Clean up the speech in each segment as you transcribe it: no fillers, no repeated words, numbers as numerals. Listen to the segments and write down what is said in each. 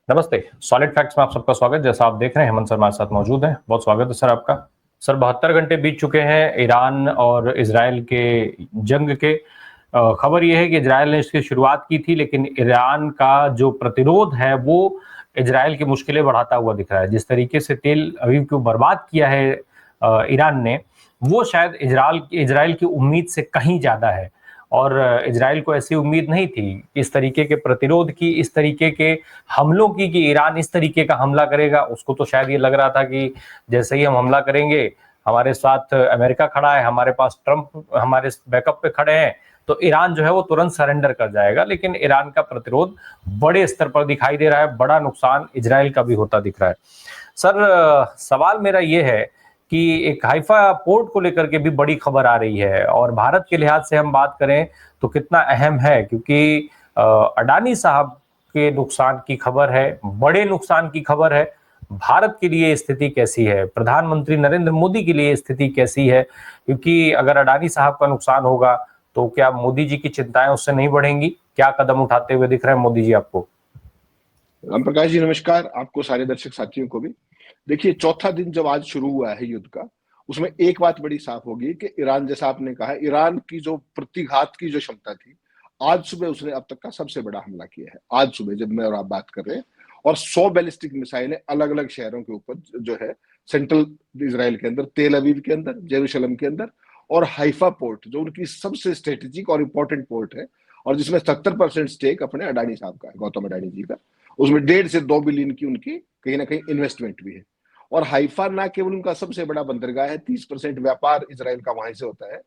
नमस्ते। Solid facts में आप सबका स्वागत। जैसा आप देख रहे हैं, हेमंत शर्मा हमारे साथ मौजूद हैं। बहुत स्वागत है सर आपका। सर 72 घंटे बीत चुके हैं ईरान और इजराइल के जंग के। खबर यह है कि इजराइल ने इसकी शुरुआत की थी, लेकिन ईरान का जो प्रतिरोध है वो इजराइल की मुश्किलें बढ़ाता हुआ दिख रहा है। जिस तरीके से तेल अवीव को बर्बाद किया है ईरान ने, वो शायद इजराइल की उम्मीद से कहीं ज्यादा है। और इजराइल को ऐसी उम्मीद नहीं थी इस तरीके के प्रतिरोध की, इस तरीके के हमलों की, कि ईरान इस तरीके का हमला करेगा। उसको तो शायद ये लग रहा था कि जैसे ही हम हमला करेंगे, हमारे साथ अमेरिका खड़ा है, हमारे पास ट्रंप हमारे बैकअप पे खड़े हैं, तो ईरान जो है वो तुरंत सरेंडर कर जाएगा। लेकिन ईरान का प्रतिरोध बड़े स्तर पर दिखाई दे रहा है, बड़ा नुकसान इजराइल का भी होता दिख रहा है। सर सवाल मेरा ये है कि एक हाइफा पोर्ट को लेकर के भी बड़ी खबर आ रही है, और भारत के लिहाज से हम बात करें तो कितना अहम है, क्योंकि अडानी साहब के नुकसान की खबर है, बड़े नुकसान की खबर है। भारत के लिए स्थिति कैसी है, प्रधानमंत्री नरेंद्र मोदी के लिए स्थिति कैसी है? क्योंकि अगर अडानी साहब का नुकसान होगा तो क्या मोदी जी की चिंताएं उससे नहीं बढ़ेंगी? क्या कदम उठाते हुए दिख रहे हैं मोदी जी आपको? राम प्रकाश जी नमस्कार, आपको सारे दर्शक साथियों को भी। देखिए, चौथा दिन जब आज शुरू हुआ है युद्ध का, उसमें एक बात बड़ी साफ होगी कि ईरान, जैसा आपने कहा, ईरान की जो प्रतिघात की जो क्षमता थी, आज सुबह उसने अब तक का सबसे बड़ा हमला किया है। आज सुबह जब मैं और आप बात कर रहे हैं, और 100 बैलिस्टिक मिसाइलें अलग अलग शहरों के ऊपर जो है, सेंट्रल इसराइल के अंदर, तेल अवीव के अंदर, जेरूशलम के अंदर, और हाइफा पोर्ट जो उनकी सबसे स्ट्रेटेजिक और इंपॉर्टेंट पोर्ट है, और जिसमें 70% स्टेक अपने अडानी साहब का है, गौतम अडानी जी का। उसमें 1.5 से 2 बिलियन की उनकी कहीं ना कहीं इन्वेस्टमेंट भी है। और हाइफा ना केवल उनका सबसे बड़ा बंदरगाह है, 30% व्यापार इसराइल का वहां से होता है,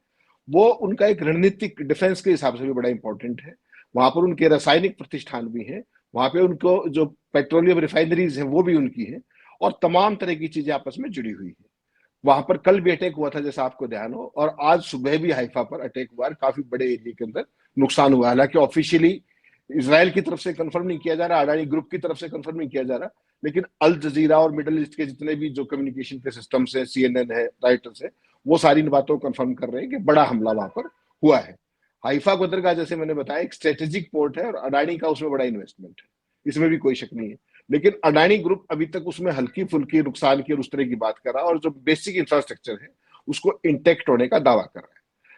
वो उनका एक रणनीतिक डिफेंस के हिसाब से भी बड़ा इंपॉर्टेंट है। वहां पर उनके रासायनिक प्रतिष्ठान भी हैं, वहां पे उनको जो पेट्रोलियम रिफाइनरीज हैं वो भी उनकी हैं, और तमाम तरह की चीजें आपस में जुड़ी हुई है। वहां पर कल भी अटैक हुआ था, जैसा आपको ध्यान हो, और आज सुबह भी हाइफा पर अटैक हुआ है, काफी बड़े एरिया के अंदर नुकसान हुआ। हालांकि ऑफिशियली इसराइल की तरफ से कंफर्म नहीं किया जा रहा, अडानी ग्रुप की तरफ से कंफर्म नहीं किया जा रहा, लेकिन अल जजीरा और मिडल ईस्ट के जितने भी जो कम्युनिकेशन के सिस्टम्स हैं, CNN है, राइटर्स है, वो सारी इन बातों को कंफर्म कर रहे हैं कि बड़ा हमला वहां पर हुआ है। हाइफा बंदरगाह, जैसे मैंने बताया, एक स्ट्रेटेजिक पोर्ट है, और अडानी का उसमें बड़ा इन्वेस्टमेंट है, इसमें भी कोई शक नहीं है। लेकिन अडानी ग्रुप अभी तक उसमें हल्की फुल्की नुकसान की और उस तरह की बात कर रहा है, और जो बेसिक इंफ्रास्ट्रक्चर है उसको इंटेक्ट होने का दावा कर रहा है।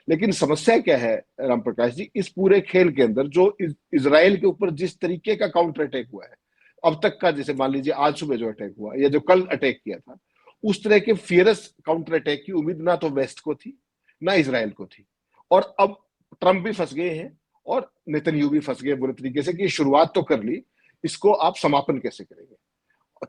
लेकिन समस्या क्या है राम प्रकाश जी, इस पूरे खेल के अंदर जो इसराइल के ऊपर जिस तरीके का काउंटर अटैक हुआ है अब तक का, जैसे मान लीजिए आज सुबह जो अटैक हुआ या जो कल अटैक किया था, उस तरह के फियरस काउंटर अटैक की उम्मीद ना तो वेस्ट को थी, ना इसराइल को थी। और अब ट्रंप भी फंस गए हैं, और नेतन्याहू भी फंस गए बुरे तरीके से, कि शुरुआत तो कर ली, इसको आप समापन कैसे करेंगे।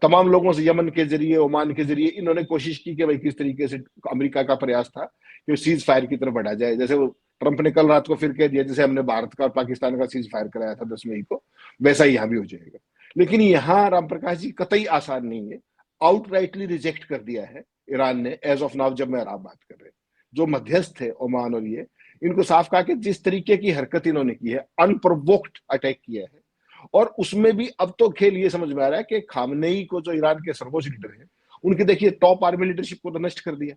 तमाम लोगों से, यमन के जरिए, ओमान के जरिए, इन्होंने कोशिश की कि भाई किस तरीके से, अमेरिका का प्रयास था कि सीज फायर की तरफ बढ़ा जाए। जैसे वो ट्रंप ने कल रात को फिर कह दिया, जैसे हमने भारत का और पाकिस्तान का सीज फायर कराया था 10 मई को, वैसा ही यहां भी हो जाएगा। लेकिन यहां राम प्रकाश जी कतई आसान नहीं है। आउटराइटली रिजेक्ट कर दिया है ईरान ने, एज ऑफ नाउ जब मैं और आप बात कर रहे हैं। जो मध्यस्थ थे ओमान और ये, इनको साफ कहा कि जिस तरीके की हरकत इन्होंने की है, अनप्रोवोक्ड अटैक किया है, और उसमें भी अब तो खेल ये समझ में आ रहा है कि खामनेई को, जो ईरान के सर्वोच्च लीडर हैं, उनके देखिए टॉप आर्मी लीडरशिप को तो नष्ट कर दिया,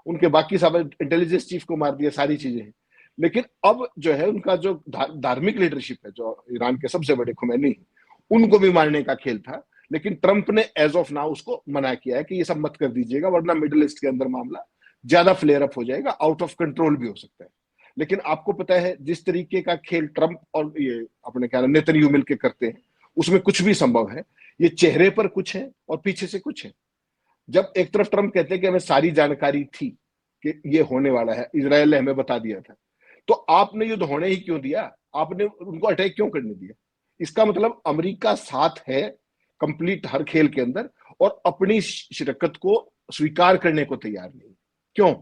उनके बाकी सब इंटेलिजेंस चीफ को मार दिया, सारी चीजें हैं। लेकिन अब जो है उनका जो धार्मिक लीडरशिप है, जो ईरान के सबसे बड़े खुमैनी, उनको भी मारने का खेल था। लेकिन ट्रंप ने एज ऑफ नाउ उसको मना किया है कि ये सब मत कर दीजिएगा, वरना मिडिल ईस्ट के अंदर मामला ज्यादा फ्लेयर अप हो जाएगा, आउट ऑफ कंट्रोल भी हो सकता है। लेकिन आपको पता है जिस तरीके का खेल ट्रंप और ये अपने क्या नेतन्याहू मिलकर करते हैं, उसमें कुछ भी संभव है। ये चेहरे पर कुछ है और पीछे से कुछ है। जब एक तरफ ट्रंप कहते हैं कि हमें सारी जानकारी थी कि ये होने वाला है, इजराइल ने हमें बता दिया था, तो आपने युद्ध होने ही क्यों दिया? आपने उनको अटैक क्यों करने दिया? इसका मतलब अमेरिका साथ है कंप्लीट हर खेल के अंदर, और अपनी शिरकत को स्वीकार करने को तैयार नहीं। क्यों?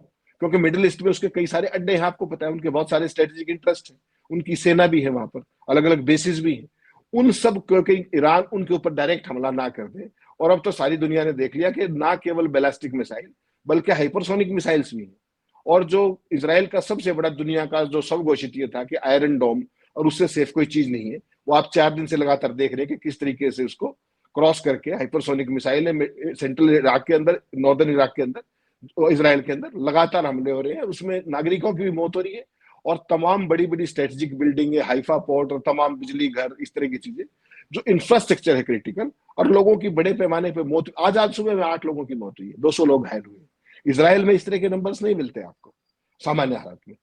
क्योंकि मिडिल ईस्ट में उसके कई सारे अड्डे हैं, आपको पता है, उनके बहुत सारे स्ट्रेटेजिक इंटरेस्ट हैं, उनकी सेना भी है वहां पर, अलग अलग बेसिस भी हैं। उन सब, क्योंकि ईरान उनके ऊपर डायरेक्ट हमला ना कर दे, और अब तो सारी दुनिया ने देख लिया कि ना केवल बैलिस्टिक मिसाइल बल्कि हाइपरसोनिक मिसाइल्स भी हैं। और जो इसराइल का सबसे बड़ा दुनिया का जो सब घोषित ये था कि आयरन डोम, और उससे सेफ कोई चीज नहीं है, वो आप 4 दिन से लगातार देख रहे हैं कि किस तरीके से उसको क्रॉस करके हाइपरसोनिक मिसाइल सेंट्रल इराक के अंदर, नॉर्दर्न इराक के अंदर, इसराइल के अंदर लगातार हमले हो रहे हैं, उसमें नागरिकों की भी मौत हो रही है, और तमाम बड़ी बड़ी स्ट्रेटेजिक बिल्डिंग है, हाइफा पोर्ट और तमाम बिजली घर, इस तरह की चीजें जो इंफ्रास्ट्रक्चर है क्रिटिकल, और लोगों की बड़े पैमाने पर मौत। आज सुबह में 8 लोगों की मौत हुई है, 200 लोग घायल हुए। इसराइल में इस तरह के नंबर्स नहीं मिलते आपको सामान्य हालात में।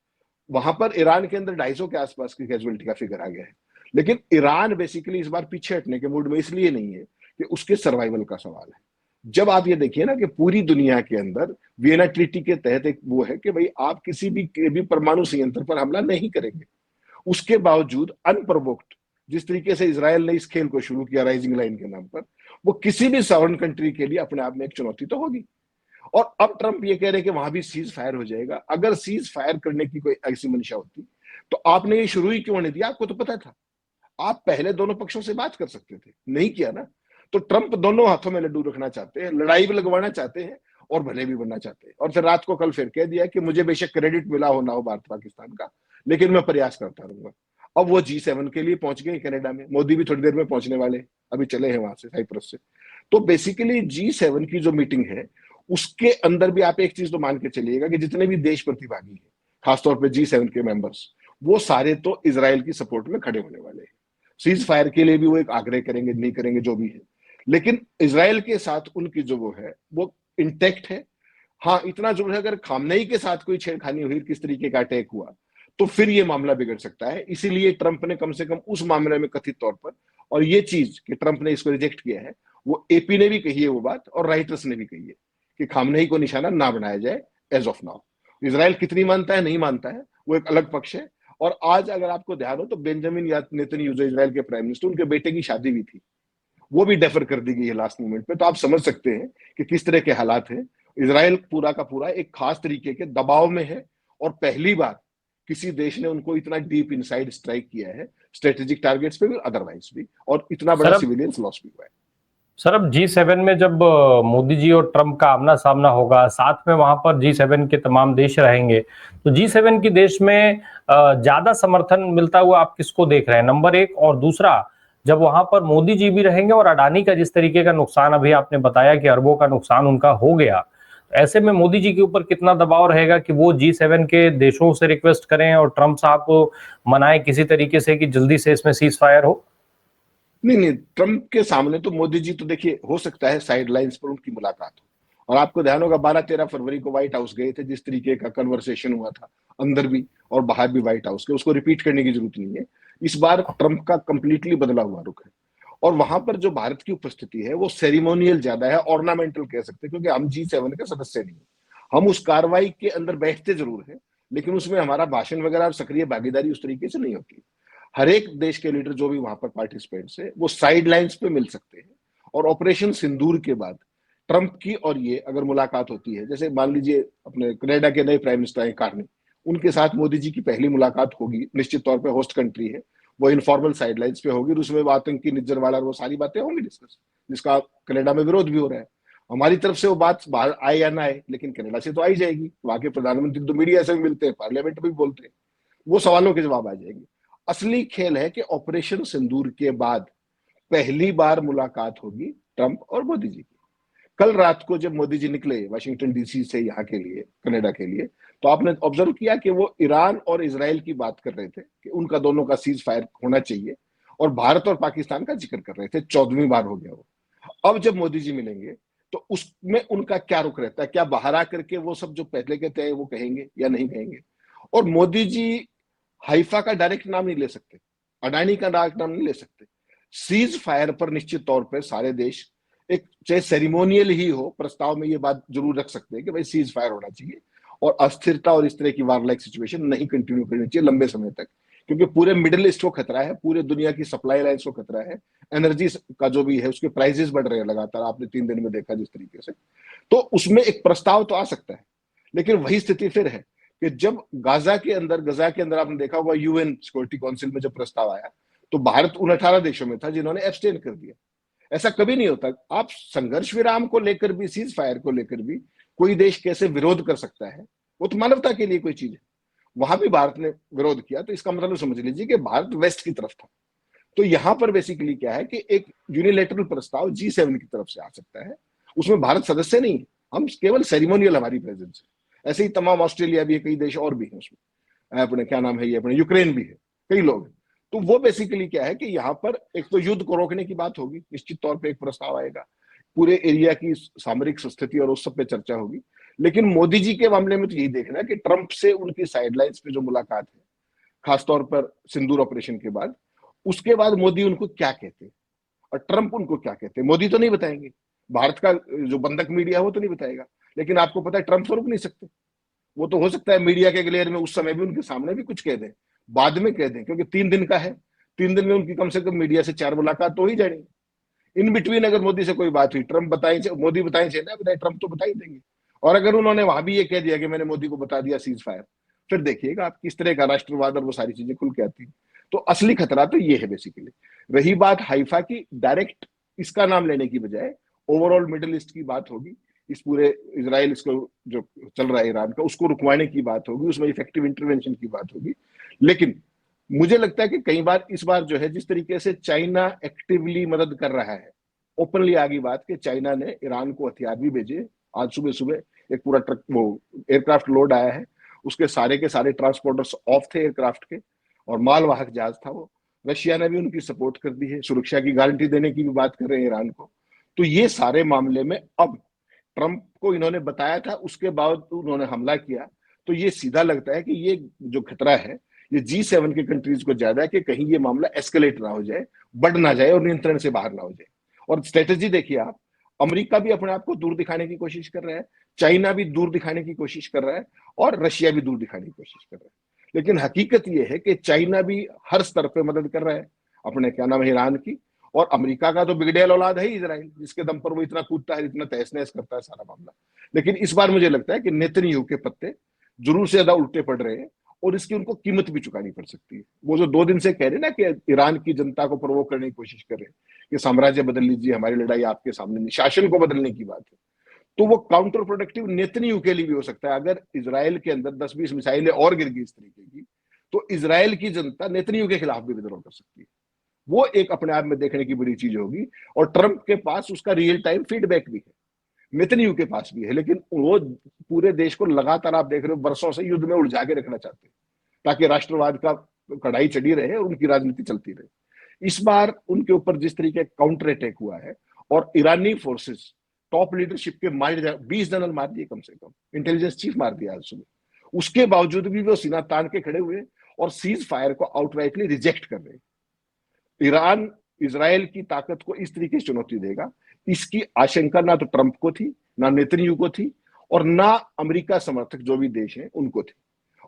वहां पर ईरान के अंदर 250 के आसपास की कैजुअलिटी का फिगर आ गया है। लेकिन ईरान बेसिकली इस बार पीछे हटने के मूड में इसलिए नहीं है कि उसके सर्वाइवल का सवाल है। जब आप ये देखिए ना कि पूरी दुनिया के अंदर वियना ट्रीटी के तहत एक वो है कि भाई आप किसी भी परमाणु संयंत्र पर हमला नहीं करेंगे, उसके बावजूद अनप्रोवोक्ड जिस तरीके से इसराइल ने इस खेल को शुरू किया राइजिंग लाइन के नाम पर, वो किसी भी सॉवरेन कंट्री के लिए अपने आप में एक चुनौती तो होगी। और अब ट्रंप ये कह रहे हैं कि वहां भी सीज फायर हो जाएगा। अगर सीज फायर करने की कोई ऐसी मंशा होती तो आपने ये शुरू ही क्यों नहीं दिया? आपको तो पता था, आप पहले दोनों पक्षों से बात कर सकते थे, नहीं किया ना। तो ट्रंप दोनों हाथों में लड्डू रखना चाहते हैं, लड़ाई भी लगवाना चाहते हैं और भले भी बनना चाहते हैं। और फिर रात को कल फिर कह दिया कि मुझे बेशक क्रेडिट मिला हो ना हो भारत पाकिस्तान का, लेकिन मैं प्रयास करता रहूंगा। अब वो G7 के लिए पहुंच गए कनाडा में, मोदी भी थोड़ी देर में पहुंचने वाले, अभी चले हैं वहां से साइप्रस से। तो बेसिकली G7 की जो मीटिंग है उसके अंदर भी आप एक चीज तो मान के चलिएगा कि जितने भी देश प्रतिभागी हैं, खासतौर पर G7 के मेंबर्स, वो सारे तो इसराइल की सपोर्ट में खड़े होने वाले हैं। सीज फायर के लिए भी वो एक आग्रह करेंगे, नहीं करेंगे जो भी है, लेकिन इसराइल के साथ उनकी जो वो है वो इंटेक्ट है। हाँ, इतना जरूर है अगर खामनेई के साथ कोई छेड़खानी हुई, किस तरीके का अटैक हुआ, तो फिर ये मामला बिगड़ सकता है। इसीलिए ट्रंप ने कम से कम उस मामले में कथित तौर पर, और ये चीज कि ट्रंप ने इसको रिजेक्ट किया है, वो एपी ने भी कही है वो बात, और राइटर्स ने भी कही है कि खामनेई को निशाना ना बनाया जाए एज ऑफ नाउ। इसराइल कितनी मानता है नहीं मानता है वो एक अलग पक्ष है। और आज अगर आपको ध्यान हो तो बेंजामिन नेतन्याहू जो इसराइल के प्राइम मिनिस्टर, उनके बेटे की शादी भी थी, वो भी डेफर कर दी गई है लास्ट मोमेंट पे। तो आप समझ सकते हैं कि किस तरह के हालात हैं। इसराइल पूरा का पूरा एक खास तरीके के दबाव में है, और पहली बार किसी देश ने उनको इतना डीप इनसाइड स्ट्राइक किया है, स्ट्रेटेजिक टारगेट्स पे भी, अदरवाइज भी, और इतना बड़ा सिविलियन लॉस भी हुआ है। सर अब G7 में जब मोदी जी और ट्रंप का आमना सामना होगा, साथ में वहां पर G7 के तमाम देश रहेंगे, तो G7 के देश में ज्यादा समर्थन मिलता हुआ आप किसको देख रहे हैं, नंबर एक? और दूसरा, जब वहां पर मोदी जी भी रहेंगे और अडानी का जिस तरीके का नुकसान अभी आपने बताया कि अरबों का नुकसान उनका हो गया, ऐसे में मोदी जी के ऊपर कितना दबाव रहेगा कि वो G7 के देशों से रिक्वेस्ट करें और ट्रंप साहब को मनाए किसी तरीके से कि जल्दी से इसमें सीज फायर हो? नहीं, ट्रंप के सामने तो मोदी जी तो देखिए, हो सकता है साइड लाइन्स पर उनकी मुलाकात हो। और आपको ध्यान होगा 12-13 फरवरी को व्हाइट हाउस गए थे, जिस तरीके का कन्वर्सेशन हुआ था अंदर भी और बाहर भी व्हाइट हाउस के, उसको रिपीट करने की जरूरत नहीं है। इस बार ट्रंप का कंप्लीटली बदला हुआ रुख है। और वहां पर जो भारत की उपस्थिति है वो सेरिमोनियल ज्यादा है, ऑर्नामेंटल कह सकते हैं, क्योंकि हम G7 के सदस्य नहीं है। हम उस कार्रवाई के अंदर बैठते जरूर है, लेकिन उसमें हमारा भाषण वगैरह और सक्रिय भागीदारी उस तरीके से नहीं होती। हर एक देश के लीडर जो भी वहां पर पार्टिसिपेंट्स है वो साइड लाइन्स पे मिल सकते हैं। और ऑपरेशन सिंदूर के बाद ट्रंप की और ये अगर मुलाकात होती है, जैसे मान लीजिए अपने कनाडा के नए प्राइम मिनिस्टर हैं कार्नी, उनके साथ मोदी जी की पहली मुलाकात होगी, निश्चित तौर पे होस्ट कंट्री है, वो इनफॉर्मल साइडलाइंस पे होगी, और उसमें आतंकी निज्जरवाला वो सारी बातें होंगी डिस्कस, जिसका कनाडा में विरोध भी हो रहा है। हमारी तरफ से वो बात बाहर आए या ना आए, लेकिन कनाडा से तो आई जाएगी। वहां के प्रधानमंत्री तो मीडिया से भी मिलते हैं, पार्लियामेंट में भी बोलते हैं, वो सवालों के जवाब आ जाएंगे। असली खेल है कि ऑपरेशन सिंदूर के बाद पहली बार मुलाकात होगी ट्रंप और मोदी जी की। कल रात को जब मोदी जी निकले वाशिंगटन डीसी से यहाँ के लिए, कनाडा के लिए, तो आपने ऑब्जर्व किया कि वो ईरान और इसराइल की बात कर रहे थे कि उनका दोनों का सीज फायर होना चाहिए, और भारत और पाकिस्तान का जिक्र कर रहे थे। 14वीं बार हो गया वो। अब जब मोदी जी मिलेंगे तो उसमें उनका क्या रुख रहता है? क्या बाहर आकर के वो सब जो पहले कहते हैं वो कहेंगे या नहीं कहेंगे? और मोदी जी हाइफा का डायरेक्ट नाम नहीं ले सकते, अडानी का डायरेक्ट नाम नहीं ले सकते। सीज फायर पर निश्चित तौर पर सारे देश एक, चाहे सेरिमोनियल ही हो, प्रस्ताव में ये बात जरूर रख सकते हैं कि भाई सीज फायर होना चाहिए और अस्थिरता और इस तरह की वार लाइक सिचुएशन नहीं कंटिन्यू करनी चाहिए लंबे समय तक, क्योंकि पूरे मिडिल ईस्ट को खतरा है, पूरे दुनिया की सप्लाई लाइन्स को खतरा है, एनर्जी का जो भी है उसके प्राइसेस बढ़ रहे हैं लगातार, आपने 3 दिन में देखा जिस तरीके से। तो उसमें एक प्रस्ताव तो आ सकता है, लेकिन वही स्थिति फिर है कि जब गजा के अंदर आपने देखा होगा यूएन सिक्योरिटी काउंसिल में जब प्रस्ताव आया, तो भारत उन 18 देशों में था जिन्होंने एब्सटेन कर दिया। ऐसा कभी नहीं होता। आप संघर्ष विराम को लेकर भी, सीज फायर को लेकर भी कोई देश कैसे विरोध कर सकता है? वो तो मानवता के लिए कोई चीज है। वहां भी भारत ने विरोध किया, तो इसका मतलब समझ लीजिए कि भारत वेस्ट की तरफ था। तो यहां पर बेसिकली क्या है कि एक यूनिलेटरल प्रस्ताव G7 की तरफ से आ सकता है, उसमें भारत सदस्य नहीं है, हम केवल सेरिमोनियल हमारी प्रेजेंस है। ऐसे ही तमाम ऑस्ट्रेलिया भी है, कई देश और भी है उसमें, अपने क्या नाम है ये, अपने यूक्रेन भी है, कई लोग हैं। तो वो बेसिकली क्या है कि यहाँ पर एक तो युद्ध को रोकने की बात होगी, निश्चित तौर पे एक प्रस्ताव आएगा, पूरे एरिया की सामरिक स्थिति और उस सब पे चर्चा होगी। लेकिन मोदी जी के मामले में तो यही देखना है कि ट्रंप से उनकी साइडलाइंस पे जो मुलाकात है, खासतौर पर सिंदूर ऑपरेशन के बाद, उसके बाद मोदी उनको क्या कहते हैं और ट्रंप उनको क्या कहते हैं, मोदी तो नहीं बताएंगे, भारत का जो बंधक मीडिया है वो तो नहीं बताएगा। लेकिन आपको पता है ट्रंप तो रुक नहीं सकते, वो तो हो सकता है मीडिया के ग्लेयर में उस समय भी उनके सामने भी कुछ कह दें, बाद में कह दें, क्योंकि 3 दिन का है, 3 दिन में उनकी कम से कम मीडिया से 4 मुलाकात तो हो ही जानी। इन बिटवीन अगर मोदी से कोई बात हुई, ट्रंप बताए, मोदी बताए चाहे ना बताए, ट्रंप तो बता ही देंगे। और अगर उन्होंने वहां भी ये कह दिया कि मैंने मोदी को बता दिया सीज फायर, फिर देखिएगा आप किस तरह का राष्ट्रवाद और वो सारी चीजें खुल के आती हैं। तो असली खतरा तो ये है बेसिकली। रही बात हाइफा की, डायरेक्ट इसका नाम लेने की बजाय ओवरऑल मिडिल ईस्ट की बात होगी, इस पूरे इजराइल इसको जो चल रहा है ईरान का, उसको रुकवाने की बात होगी, उसमें इफेक्टिव इंटरवेंशन की बात होगी। लेकिन मुझे लगता है कि कई बार इस बार जो है, जिस तरीके से चाइना एक्टिवली मदद कर रहा है, ओपनली आ गई बात कि चाइना ने ईरान को हथियार भी भेजे। आज सुबह सुबह एक पूरा ट्रक, वो एयरक्राफ्ट लोड आया है, उसके सारे के सारे ट्रांसपोर्टर्स ऑफ थे एयरक्राफ्ट के, और मालवाहक जहाज था वो। रशिया ने भी उनकी सपोर्ट कर दी है, सुरक्षा की गारंटी देने की भी बात कर रहे हैं ईरान को। तो ये सारे मामले में अब ट्रंप को इन्होंने बताया था, उसके बाद उन्होंने हमला किया, तो ये सीधा लगता है कि ये जो खतरा है ये G7 के कंट्रीज को ज्यादा है कि कहीं ये मामला एस्केलेट ना हो जाए, बढ़ ना जाए और नियंत्रण से बाहर ना हो जाए। और स्ट्रेटेजी देखिए आप, अमेरिका भी अपने आप को दूर दिखाने की कोशिश कर रहा है, चाइना भी दूर दिखाने की कोशिश कर रहा है, और रशिया भी दूर दिखाने की कोशिश कर रहा है। लेकिन हकीकत यह है कि चाइना भी हर स्तर पर मदद कर रहा है अपने क्या नाम है ईरान की, और अमेरिका का तो बिगड़ेल औलाद है इजराइल, जिसके दम पर वो इतना कूदता है, इतना तहस नहस करता है सारा मामला। लेकिन इस बार मुझे लगता है कि नेतन्याहू के पत्ते जरूर से ज्यादा उल्टे पड़ रहे हैं, और इसकी उनको कीमत भी चुकानी पड़ सकती है। वो जो 2 दिन से कह रहे ना कि ईरान की जनता को प्रोवोक करने की कोशिश कर रहे हैं कि साम्राज्य बदल लीजिए, हमारी लड़ाई आपके सामने नहीं, शासन को बदलने की बात है, तो वो काउंटर प्रोडक्टिव नेतन्याहू के लिए भी हो सकता है। अगर इजराइल के अंदर 10-20 मिसाइलें और गिर गई इस तरीके की, तो इजराइल की जनता नेतन्याहू के खिलाफ भी विद्रोह कर सकती है। वो एक अपने आप में देखने की बड़ी चीज होगी। और ट्रंप के पास उसका रियल टाइम फीडबैक भी है, नेतन्याहू के पास भी है, लेकिन वो पूरे देश को लगातार आप देख रहे हो वर्षों से युद्ध में उलझा के रखना चाहते हैं, ताकि राष्ट्रवाद का कढ़ाई चढ़ी रहे और उनकी राजनीति चलती रहे। इस बार उनके ऊपर जिस तरीके काउंटर अटैक हुआ है, और ईरानी फोर्सेस टॉप लीडरशिप के मार 20 जनरल मार दिए, कम से कम इंटेलिजेंस चीफ मार दिया आज सुबह, उसके बावजूद भी वो सीना तान के खड़े हुए और सीज फायर को आउटराइटली रिजेक्ट कर रहे हैं। ईरान इजराइल की ताकत को इस तरीके से चुनौती देगा, इसकी आशंका ना तो ट्रंप को थी, ना नेतन्याहू को थी, और ना अमेरिका समर्थक जो भी देश हैं उनको थी।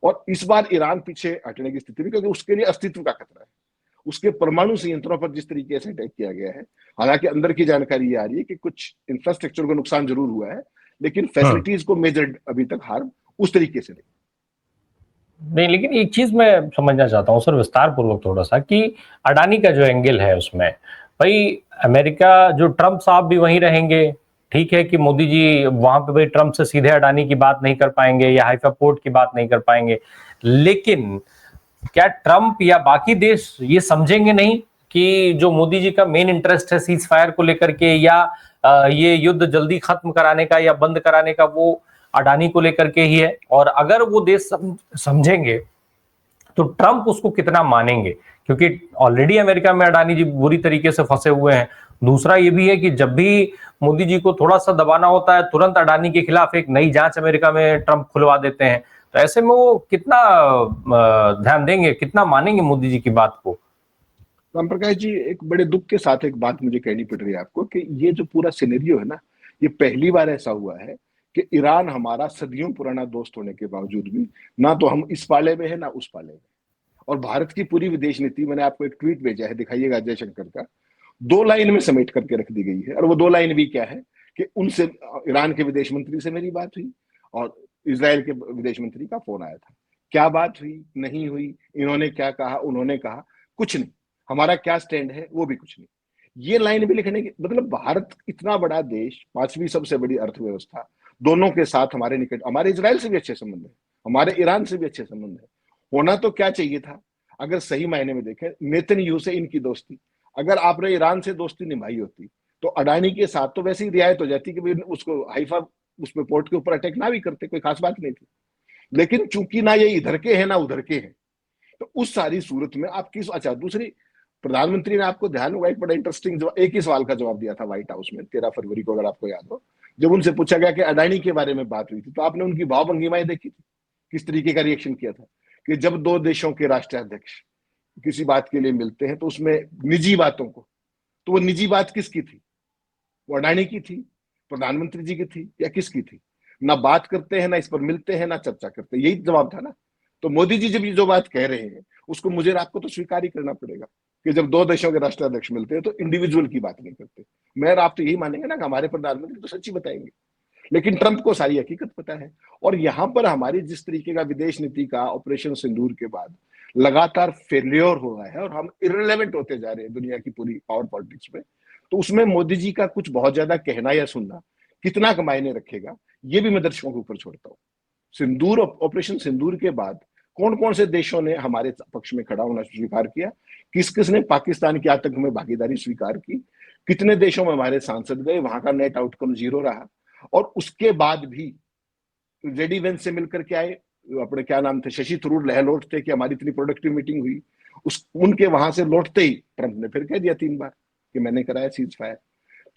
और इस बार ईरान पीछे हटने की स्थिति में, क्योंकि उसके लिए अस्तित्व का खतरा है। उसके परमाणु संयंत्रों पर जिस तरीके से अटैक किया गया है, हालांकि अंदर की जानकारी ये आ रही है कि कुछ इंफ्रास्ट्रक्चर को नुकसान जरूर हुआ है, लेकिन फैसिलिटीज को मेजर अभी तक हार्म उस तरीके से नहीं। लेकिन एक चीज मैं समझना चाहता हूँ सर, विस्तार पूर्वक थोड़ा सा, कि अडानी का जो एंगल है उसमें, भाई अमेरिका, जो ट्रंप साहब भी वहीं रहेंगे, ठीक है कि मोदी जी वहां पे भाई ट्रंप से सीधे अडानी की बात नहीं कर पाएंगे या हाइफा पोर्ट की बात नहीं कर पाएंगे, लेकिन क्या ट्रंप या बाकी देश ये समझेंगे नहीं कि जो मोदी जी का मेन इंटरेस्ट है सीज फायर को लेकर के, या ये युद्ध जल्दी खत्म कराने का या बंद कराने का, वो अडानी को लेकर के ही है? और अगर वो देश समझेंगे तो ट्रंप उसको कितना मानेंगे? क्योंकि ऑलरेडी अमेरिका में अडानी जी बुरी तरीके से फंसे हुए हैं। दूसरा ये भी है कि जब भी मोदी जी को थोड़ा सा दबाना होता है, तुरंत अडानी के खिलाफ एक नई जांच अमेरिका में ट्रंप खुलवा देते हैं। तो ऐसे में वो कितना ध्यान देंगे, कितना मानेंगे मोदी जी की बात को? राम प्रकाश जी, एक बड़े दुख के साथ एक बात मुझे कहनी पड़ रही है आपको, कि ये जो पूरा सिनेरियो है ना, ये पहली बार ऐसा हुआ है कि ईरान हमारा सदियों पुराना दोस्त होने के बावजूद भी ना तो हम इस पाले में है ना उस पाले में। और भारत की पूरी विदेश नीति, मैंने आपको एक ट्वीट भेजा है, दिखाइएगा, जयशंकर का, 2 लाइन में समेट करके रख दी गई है। और वो 2 लाइन भी क्या है कि उनसे, ईरान के विदेश मंत्री से मेरी बात हुई और इजराइल के विदेश मंत्री का फोन आया था। क्या बात हुई, नहीं हुई, इन्होंने क्या कहा, उन्होंने कहा, कुछ नहीं, हमारा क्या स्टैंड है वो भी कुछ नहीं। ये लाइन भी लिखने की मतलब, भारत इतना बड़ा देश, 5वीं सबसे बड़ी अर्थव्यवस्था, दोनों के साथ हमारे निकट, हमारे इजराइल से भी अच्छे संबंध है, हमारे ईरान से भी अच्छे संबंध है। होना तो क्या चाहिए था, अगर सही मायने में देखें, नेतन्याहू से इनकी दोस्ती, अगर आपने ईरान से दोस्ती निभाई होती तो अडानी के साथ तो वैसे ही रियायत हो जाती कि उसको हाइफा, उसमें पोर्ट के ऊपर अटैक ना भी करते, कोई खास बात नहीं थी। लेकिन चूंकि ना ये इधर के हैं ना उधर के हैं, तो उस सारी सूरत में आप किस, अच्छा दूसरी, प्रधानमंत्री ने, आपको ध्यान होगा, एक बड़ा इंटरेस्टिंग एक ही सवाल का जवाब दिया था व्हाइट हाउस में 13 फरवरी को, अगर आपको याद हो, जब उनसे पूछा गया कि अडानी के बारे में बात हुई थी, तो आपने उनकी भाव भंगिमाएं देखी थी, किस तरीके का रिएक्शन किया था कि जब दो देशों के राष्ट्राध्यक्ष किसी बात के लिए मिलते हैं तो उसमें निजी बातों को, तो वो निजी बात किसकी थी? वो अडानी की थी, प्रधानमंत्री जी की थी, या किसकी थी? ना बात करते हैं, ना इस पर मिलते हैं, ना चर्चा करते हैं, यही जवाब था ना। तो मोदी जी जब ये जो बात कह रहे हैं उसको मुझे और आपको तो स्वीकार ही करना पड़ेगा कि जब दो देशों के राष्ट्राध्यक्ष मिलते हैं तो इंडिविजुअल की बात नहीं करते। मैं और आप तो यही मानेंगे ना कि हमारे प्रधानमंत्री तो सच्ची बताएंगे, लेकिन ट्रंप को सारी हकीकत पता है। और यहां पर हमारी जिस तरीके का विदेश नीति का ऑपरेशन सिंदूर के बाद लगातार फेल्योर हो रहा है और हम इररिलेवेंट होते जा रहे हैं दुनिया की पूरी पावर पॉलिटिक्स में, तो उसमें मोदी जी का कुछ बहुत ज्यादा कहना या सुनना कितना मायने रखेगा, ये भी मैं दर्शकों के ऊपर छोड़ता हूँ। सिंदूर, ऑपरेशन सिंदूर के बाद कौन कौन से देशों ने हमारे पक्ष में खड़ा होना स्वीकार किया, किस किस ने पाकिस्तान के आतंक में भागीदारी स्वीकार की, कितने देशों में हमारे सांसद गए, वहां का नेट आउटकम 0 रहा। और उसके बाद भी जेडी वेंस से मिलकर के आए, अपने क्या नाम थे, शशि थरूर लहलोट थे कि हमारी इतनी प्रोडक्टिव मीटिंग हुई, उनके वहां से लौटते ही ट्रंप ने फिर कह दिया 3 बार कि मैंने कराया सीज फायर।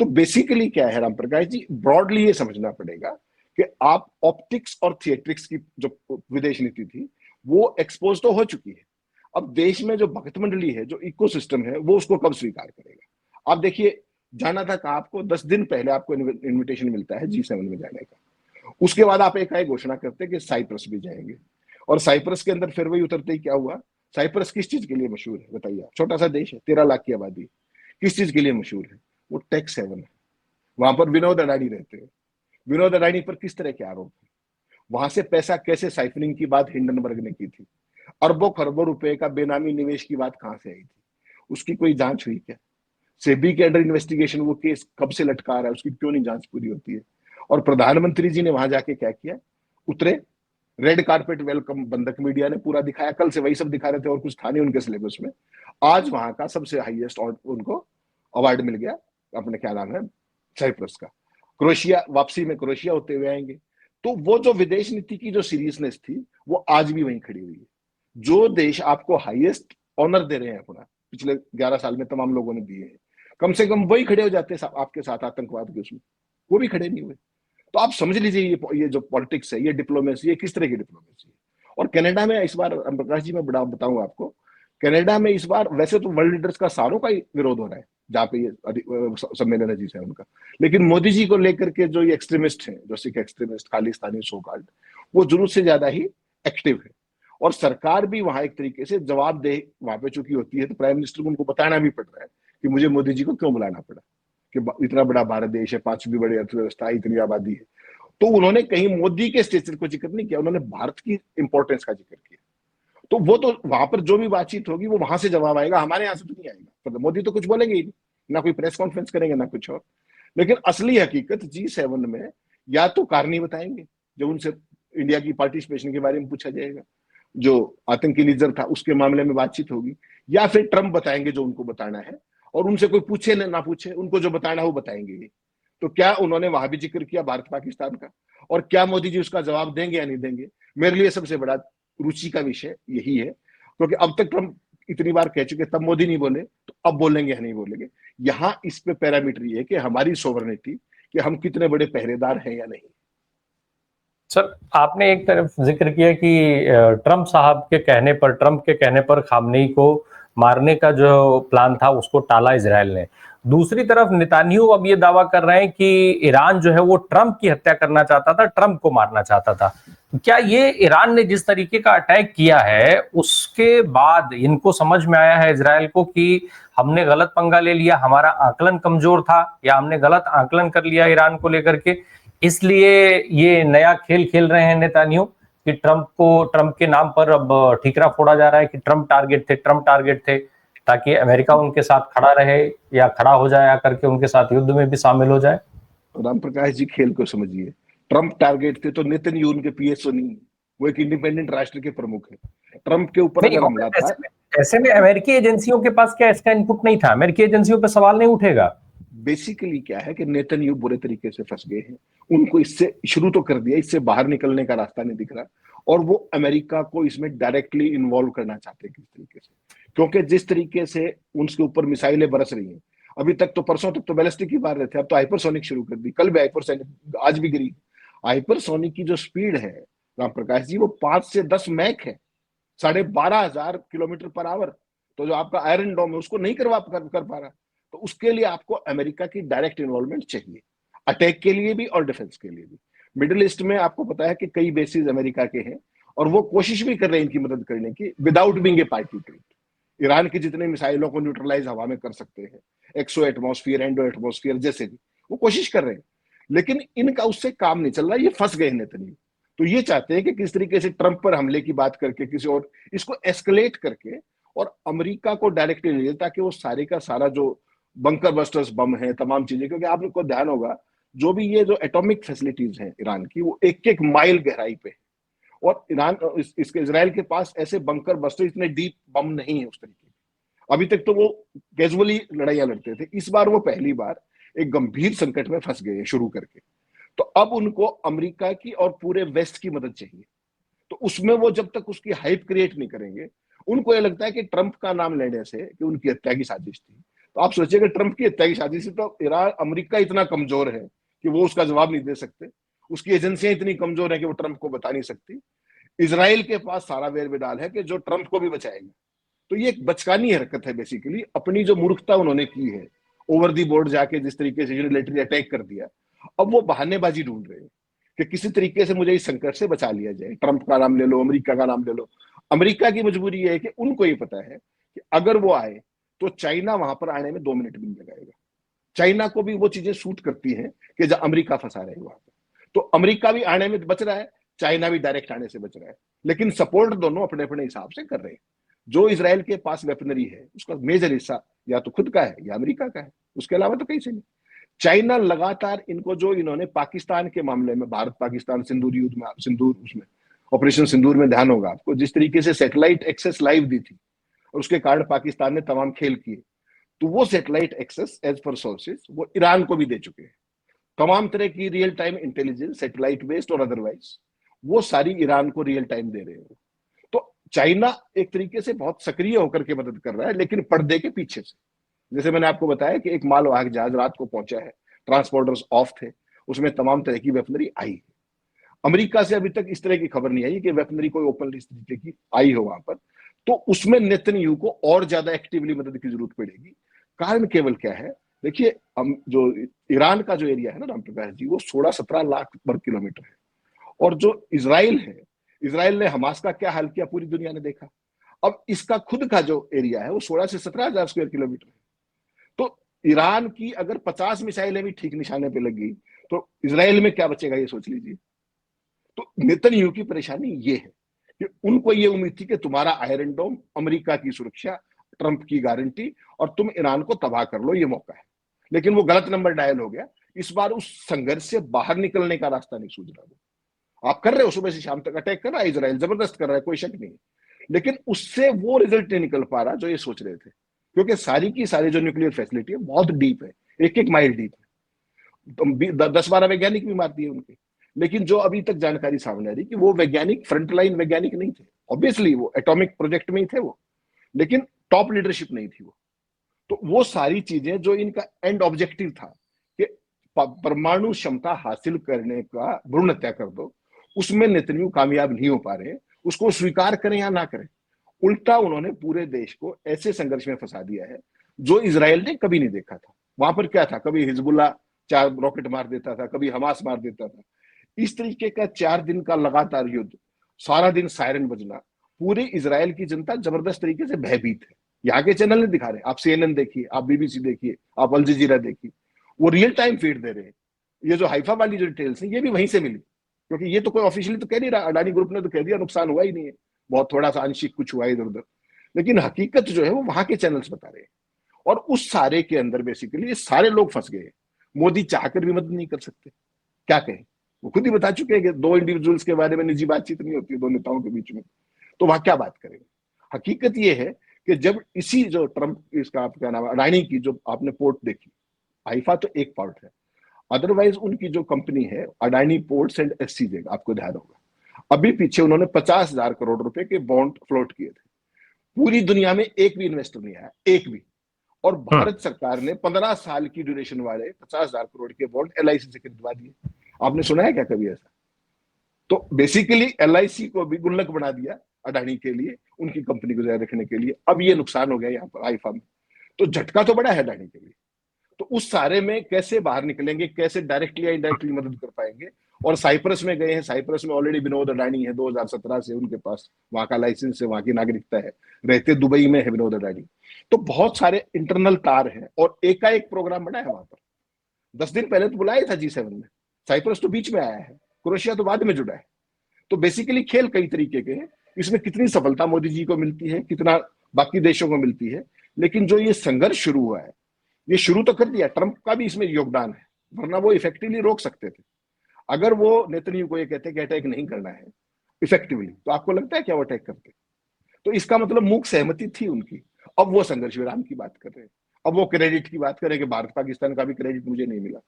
तो बेसिकली क्या है राम प्रकाश जी, ब्रॉडली ये समझना पड़ेगा कि आप ऑप्टिक्स और थिएट्रिक्स की जो विदेश नीति थी वो एक्सपोज तो हो चुकी है। अब देश में जो भक्त मंडली है, जो इकोसिस्टम है, वो उसको कब स्वीकार करेगा? आप देखिए, जाना था कहा आपको, 10 दिन पहले आपको इनविटेशन मिलता है G7 में जाने का। उसके बाद आप एक घोषणा करते कि साइप्रस भी जाएंगे, और साइप्रस के अंदर फिर वही उतरते ही क्या हुआ? साइप्रस किस चीज के लिए मशहूर है बताइए? छोटा सा देश है, 13 लाख की आबादी, किस चीज के लिए मशहूर है? वो टैक्स हेवन है। वहां पर विनोद अडानी रहते हैं। विनोद अडानी पर किस तरह के आरोप है? वहां से पैसा कैसे साइफरिंग की बात हिंडनबर्ग ने की थी? अरबों खरबों रुपए का बेनामी निवेश की बात कहां से आई थी? उसकी कोई जांच हुई क्या? सेबी के अंडर इन्वेस्टिगेशन वो केस कब से लटका रहा है, उसकी क्यों नहीं जांच पूरी होती है? और प्रधानमंत्री जी ने वहां जाके क्या किया? उतरे, रेड कारपेट वेलकम बंधक मीडिया ने पूरा दिखाया, कल से वही सब दिखा रहे थे और कुछ था नहीं उनके सिलेबस में। आज वहां का सबसे हाईएस्ट उनको अवार्ड मिल गया, अपने क्या नाम है, साइप्रस का। क्रोएशिया, वापसी में क्रोएशिया होते हुए आएंगे। तो वो जो विदेश नीति की जो सीरियसनेस थी वो आज भी वहीं खड़ी हुई है। जो देश आपको हाईएस्ट ऑनर दे रहे हैं अपना, पिछले 11 साल में तमाम लोगों ने दिए हैं, कम से कम वही खड़े हो जाते हैं आपके साथ आतंकवाद के उसमें, वो भी खड़े नहीं हुए। तो आप समझ लीजिए ये जो पॉलिटिक्स है, ये डिप्लोमेसी है, किस तरह की डिप्लोमेसी है। और कनाडा में इस बार, प्रकाश जी मैं बड़ा बताऊं आपको, कनाडा में इस बार वैसे तो वर्ल्ड लीडर्स का सारों का ही विरोध हो रहा है जहाँ पे ये सम्मेलन है G7 उनका, लेकिन मोदी जी को लेकर के जो ये एक्सट्रीमिस्ट हैं, जो Sikh extremist, Khalistani so called, वो जरूरत से ज्यादा ही एक्टिव है। और सरकार भी वहां एक तरीके से जवाबदेह वहां पे चुकी होती है, तो प्राइम मिनिस्टर को उनको बताना भी पड़ रहा है कि मुझे मोदी जी को क्यों बुलाना पड़ा, कि इतना बड़ा भारत देश है, 5वीं बड़ी अर्थव्यवस्था, इतनी आबादी है। तो उन्होंने कहीं मोदी के स्टेचर को जिक्र नहीं किया, उन्होंने भारत की इंपॉर्टेंस का जिक्र किया। तो वो तो वहां पर जो भी बातचीत होगी वो वहां से जवाब आएगा, हमारे यहाँ से तो नहीं आएगा। तो मोदी तो कुछ बोलेंगे ही नहीं, ना कोई प्रेस कॉन्फ्रेंस करेंगे ना कुछ और। लेकिन असली हकीकत G7 में या तो कारनी बताएंगे, जब उनसे इंडिया की पार्टिसिपेशन के बारे में पूछा जाएगा, जो आतंकी लीडर था उसके मामले में बातचीत होगी, या फिर ट्रंप बताएंगे जो उनको बताना है, और उनसे कोई पूछे ना पूछे, उनको जो बताना है वो बताएंगे। तो क्या उन्होंने वहां भी जिक्र किया भारत पाकिस्तान का, और क्या मोदी जी उसका जवाब देंगे या नहीं देंगे? मेरे लिए सबसे बड़ा रुचि का विषय यही है, क्योंकि अब तक ट्रंप इतनी बार कह चुके, तब मोदी नहीं बोले, तो अब बोलेंगे या नहीं बोलेंगे? यहाँ इस पे पैरामीटर ये है कि हमारी सोवरेनिटी, कि हम कितने बड़े पहरेदार हैं या नहीं। सर, आपने एक तरफ जिक्र किया कि ट्रंप के कहने पर खामनेई को मारने का जो प्लान था उसको टाला इजराइल ने। दूसरी तरफ नेतान्याहू अब ये दावा कर रहे हैं कि ईरान जो है वो ट्रंप की हत्या करना चाहता था, ट्रंप को मारना चाहता था। क्या ये ईरान ने जिस तरीके का अटैक किया है उसके बाद इनको समझ में आया है इजराइल को कि हमने गलत पंगा ले लिया, हमारा आकलन कमजोर था, या हमने गलत आकलन कर लिया ईरान को लेकर के, इसलिए ये नया खेल खेल रहे हैं नेतान्याहू कि ट्रंप के नाम पर अब ठीकरा फोड़ा जा रहा है कि ट्रंप टारगेट थे, ताकि अमेरिका उनके साथ खड़ा रहे या खड़ा हो जाए आकर के उनके साथ युद्ध में भी शामिल हो जाए। राम प्रकाश जी, खेल को समझिए। ट्रंप टारगेट थे तो नेतन्याहू उनके पीएसओ नहीं, वो एक इंडिपेंडेंट राष्ट्र के प्रमुख है। ट्रंप के ऊपर अगर हमला था, ऐसे में अमेरिकी एजेंसियों के पास क्या इसका इनपुट नहीं था? अमेरिकी एजेंसियों पर सवाल नहीं उठेगा? बेसिकली क्या है कि नेतन्याहू बुरे तरीके से फंस गए हैं। उनको इससे शुरू तो कर दिया, इससे बाहर निकलने का रास्ता नहीं दिख रहा, और वो अमेरिका को इसमें डायरेक्टली इन्वॉल्व करना चाहते हैं किस तरीके से, क्योंकि जिस तरीके से उनके ऊपर मिसाइलें बरस रही हैं, अभी तक तो परसों तक तो बैलिस्टिक ही मार रहे थे, अब तो हाइपरसोनिक शुरू कर दी, कल भी हाइपरसोनिक, आज भी गिरी। हाइपरसोनिक की जो स्पीड है राम प्रकाश जी, वो 5 से 10 मैक है, 12,500 किलोमीटर पर आवर। तो जो आपका आयरन डोम है उसको नहीं कर पा रहा, तो उसके लिए आपको अमेरिका की डायरेक्ट इन्वॉल्वमेंट चाहिए, अटैक के लिए भी और डिफेंस के लिए भी। मिडिल ईस्ट में आपको पता है कि कई बेसिस अमेरिका के हैं, और वो कोशिश भी कर रहे हैं इनकी मदद करने की, without being a party to it. Iran की जितने मिसाइलों को न्यूट्रलाइज हवा में कर सकते हैं, एक्सो एटमोस्फियर, एंडो एटमोस्फियर जैसे भी, वो कोशिश कर रहे हैं, लेकिन इनका उससे काम नहीं चल रहा, ये फंस गए नेतन्याहू। तो ये चाहते हैं कि किस तरीके से ट्रंप पर हमले की बात करके किसी और इसको एस्केलेट करके और अमेरिका को डायरेक्टली ले, ताकि वो सारे का सारा जो बंकर बस्टर्स बम है, तमाम चीजें, क्योंकि आपको ध्यान होगा जो भी ये जो एटॉमिक फैसिलिटीज हैं ईरान की, वो एक एक माइल गहराई पे है, और ईरान इसके इजराइल के पास ऐसे बंकर बस्टर इतने डीप बम नहीं है उस तरीके के। अभी तक तो वो कैजुअली लड़ाइयां लड़ते थे, इस बार वो पहली बार एक गंभीर संकट में फंस गए शुरू करके। तो अब उनको अमेरिका की और पूरे वेस्ट की मदद चाहिए, तो उसमें वो जब तक उसकी हाइप क्रिएट नहीं करेंगे, उनको ये लगता है कि ट्रंप का नाम लेने से कि उनकी हत्या की साजिश थी। तो आप सोचिए कि ट्रंप की हत्या की साजिश से तो ईरान, अमेरिका इतना कमजोर है कि वो उसका जवाब नहीं दे सकते, उसकी एजेंसियां इतनी कमजोर है कि वो ट्रंप को बता नहीं सकती। इसराइल के पास सारा वेर विडाल है कि जो ट्रंप को भी बचाएगा। तो ये एक बचकानी हरकत है बेसिकली, अपनी जो मूर्खता उन्होंने की है, ओवर दी बोर्ड जाके जिस तरीके से यूनिलैटरली अटैक कर दिया, अब वो बहानेबाजी ढूंढ रहे हैं कि किसी तरीके से मुझे इस संकट से बचा लिया जाए। ट्रंप का नाम ले लो, अमेरिका का नाम ले लो। अमेरिका की मजबूरी है कि उनको ये पता है कि अगर वो आए तो चाइना वहां पर आने में 2 मिनट भी नहीं लगाएगा। चाइना को भी वो चीजें सूट करती हैं कि जब अमेरिका फंसा रहे वहां पर, तो अमेरिका भी आने में बच रहा है, चाइना भी डायरेक्ट आने से बच रहा है, लेकिन सपोर्ट दोनों अपने अपने हिसाब से कर रहे हैं। जो इसराइल के पास वेपनरी है उसका मेजर हिस्सा या तो खुद का है या अमेरिका का है, उसके अलावा तो कहीं से नहीं। चाइना लगातार इनको, जो इन्होंने पाकिस्तान के मामले में, भारत पाकिस्तान सिंदूर युद्ध में, सिंदूर उसमें ऑपरेशन सिंदूर में ध्यान होगा आपको, जिस तरीके से सैटेलाइट एक्सेस लाइव दी थी और उसके कारण पाकिस्तान ने तमाम खेल किए, तो वो satellite access as per sources वो ईरान को भी दे चुके हैं। तमाम तरह की real time intelligence, satellite based और अदरवाइज, वो सारी ईरान को रियल टाइम दे रहे हैं। तो चाइना एक तरीके से बहुत सक्रिय होकर के मदद कर रहा है, लेकिन पर्दे के पीछे से। जैसे मैंने आपको बताया कि एक मालवाहक जहाज रात को पहुंचा है, ट्रांसपोर्टर्स ऑफ थे, उसमें तमाम तरह की वेपनरी आई है। अमेरिका से अभी तक इस तरह की खबर नहीं आई कि वेपनरी कोई ओपनली इस तरीके की आई हो वहां पर, तो उसमें नेतन्याहू को और ज्यादा एक्टिवली मदद की जरूरत पड़ेगी। कारण केवल क्या है, देखिए जो ईरान का जो एरिया है ना राम प्रकाश जी, वो 16-17 लाख वर्ग किलोमीटर है, और जो इसराइल है, इसराइल ने हमास का क्या हाल किया पूरी दुनिया ने देखा। अब इसका खुद का जो एरिया है वो 16 से 17 हजार स्क्वायर किलोमीटर है। तो ईरान की अगर 50 मिसाइलें भी ठीक निशाने पे लग गई तो इसराइल में क्या बचेगा, ये सोच लीजिए। तो नेतन्याहू की परेशानी ये है कि उनको ये उम्मीद थी कि तुम्हारा आयरन डोम, अमेरिका की सुरक्षा, ट्रंप की गारंटी, और तुम ईरान को तबाह कर लो, ये मौका है। लेकिन वो गलत नंबर डायल हो गया। इस बार उस संघर्ष से बाहर निकलने का रास्ता नहीं सूझ रहा। आप कर रहे हो, सुबह से शाम तक अटैक कर रहा है इसराइल, जबरदस्त कर रहा है, कोई शक नहीं, लेकिन उससे वो रिजल्ट नहीं निकल पा रहा जो ये सोच रहे थे, क्योंकि सारी की सारी जो न्यूक्लियर फैसिलिटी है बहुत डीप है, एक एक माइल डीप है, तो 10-12 वैज्ञानिक भी मार दिए उनके। लेकिन जो अभी तक जानकारी सामने आ रही कि वो वैज्ञानिक फ्रंटलाइन वैज्ञानिक नहीं थे, ऑब्वियसली वो एटॉमिक प्रोजेक्ट में ही थे वो, लेकिन टॉप लीडरशिप नहीं थी वो। तो वो सारी चीजें जो इनका एंड ऑब्जेक्टिव था कि परमाणु क्षमता हासिल करने का, भ्रूण हत्या कर दो, उसमें नेतन्याहू कामयाब नहीं हो पा रहे हैं। उसको स्वीकार करें या ना करें, उल्टा उन्होंने पूरे देश को ऐसे संघर्ष में फंसा दिया है जो इसराइल ने कभी नहीं देखा था। वहां पर क्या था, कभी हिजबुल्ला 4 रॉकेट मार देता था, कभी हमास मार देता था। इस तरीके का 4 दिन का लगातार युद्ध, सारा दिन सायरन बजना, पूरे इसराइल की जनता जबरदस्त तरीके से भयभीत है। यहाँ के चैनल नहीं दिखा रहे, आप CNN देखिए, आप BBC देखिए, आप अल जजीरा देखिए, वो रियल टाइम फीड दे रहे हैं। ये जो हाइफा वाली जो डिटेल्स हैं ये भी वहीं से मिली, क्योंकि ये तो कोई ऑफिशियली तो कह नहीं रहा, अडानी ग्रुप ने तो कह दिया नुकसान हुआ ही नहीं है, बहुत थोड़ा सा आंशिक कुछ हुआ इधर उधर, लेकिन हकीकत जो है वो वहां के चैनल्स बता रहे हैं। और उस सारे के अंदर बेसिकली ये सारे लोग फंस गए। मोदी चाहकर भी मदद नहीं कर सकते, क्या कहें, वो खुद ही बता चुके हैं कि 2 इंडिविजुअल्स के बारे में निजी बातचीत नहीं होती, 2 नेताओं के बीच में, तो वहां क्या बात करेंगे। हकीकत ये है कि जब इसी जो ट्रंप, इसका क्या नाम है, अडानी की जो आपने पोर्ट देखी, आईफा तो एक पार्ट है, अदरवाइज उनकी जो कंपनी है अडानी पोर्ट्स एंड एससीजे, आपको ध्यान होगा अभी पीछे उन्होंने 50,000 करोड़ रुपए के बॉन्ड फ्लोट किए थे। पूरी दुनिया में एक भी इन्वेस्टर नहीं आया, एक भी। और भारत सरकार ने 15 साल की ड्यूरेशन वाले 50,000 करोड़ के बॉन्ड एलआईसी से खरीदवा दिए। आपने सुना है क्या कभी ऐसा? तो बेसिकली एलआईसी को भी गुल्लक बना दिया अडानी के लिए, उनकी कंपनी को जारी रखने के लिए। अब ये नुकसान हो गया यहाँ पर आईफा में, तो झटका तो बड़ा है अडानी के लिए। तो उस सारे में कैसे बाहर निकलेंगे, कैसे डायरेक्टली या इनडायरेक्टली मदद कर पाएंगे। और साइप्रस में गए हैं, साइप्रस में ऑलरेडी विनोद अडानी है, 2017 से उनके पास वहां का लाइसेंस है, वहां की नागरिकता है, रहते दुबई में है विनोद अडानी। तो बहुत सारे इंटरनल तार हैं और एकाएक प्रोग्राम बना है वहां पर। 10 दिन पहले तो बुलाया था G7 में, साइप्रस तो बीच में आया है, क्रोएशिया तो बाद में जुड़ा है। तो बेसिकली खेल कई तरीके के हैं, इसमें कितनी सफलता मोदी जी को मिलती है, कितना बाकी देशों को मिलती है, लेकिन जो ये संघर्ष शुरू हुआ है, ये शुरू तो कर दिया, ट्रंप का भी इसमें योगदान है, वरना वो इफेक्टिवली रोक सकते थे। अगर वो नेतन्याहू को ये कहते कि अटैक नहीं करना है इफेक्टिवली, तो आपको लगता है क्या वो अटैक करते? तो इसका मतलब मूक सहमति थी उनकी। अब वो संघर्ष विराम की बात कर रहे हैं, अब वो क्रेडिट की बात करें कि भारत पाकिस्तान का भी क्रेडिट मुझे नहीं मिला।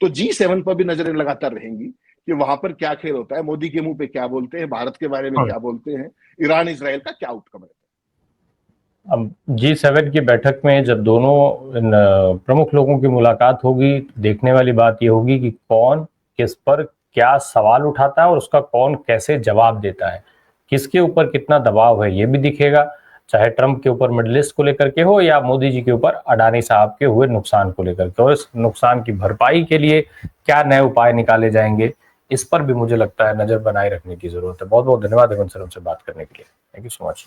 तो G7 पर भी नजरें लगातार रहेंगी कि वहां पर क्या खेल होता है, मोदी के मुंह पे क्या बोलते हैं, भारत के बारे में क्या बोलते हैं, ईरान इजराइल का क्या आउटकम रहता है। अब G7 की बैठक में जब दोनों प्रमुख लोगों की मुलाकात होगी, देखने वाली बात यह होगी कि कौन किस पर क्या सवाल उठाता है और उसका कौन कैसे जवाब देता है, किसके ऊपर कितना दबाव है ये भी दिखेगा, चाहे ट्रंप के ऊपर मिडिल ईस्ट को लेकर के हो या मोदी जी के ऊपर अडानी साहब के हुए नुकसान को लेकर के। और इस नुकसान की भरपाई के लिए क्या नए उपाय निकाले जाएंगे, इस पर भी मुझे लगता है नजर बनाए रखने की जरूरत है। बहुत बहुत धन्यवाद हेमंत सर, हमसे बात करने के लिए। Thank you so much.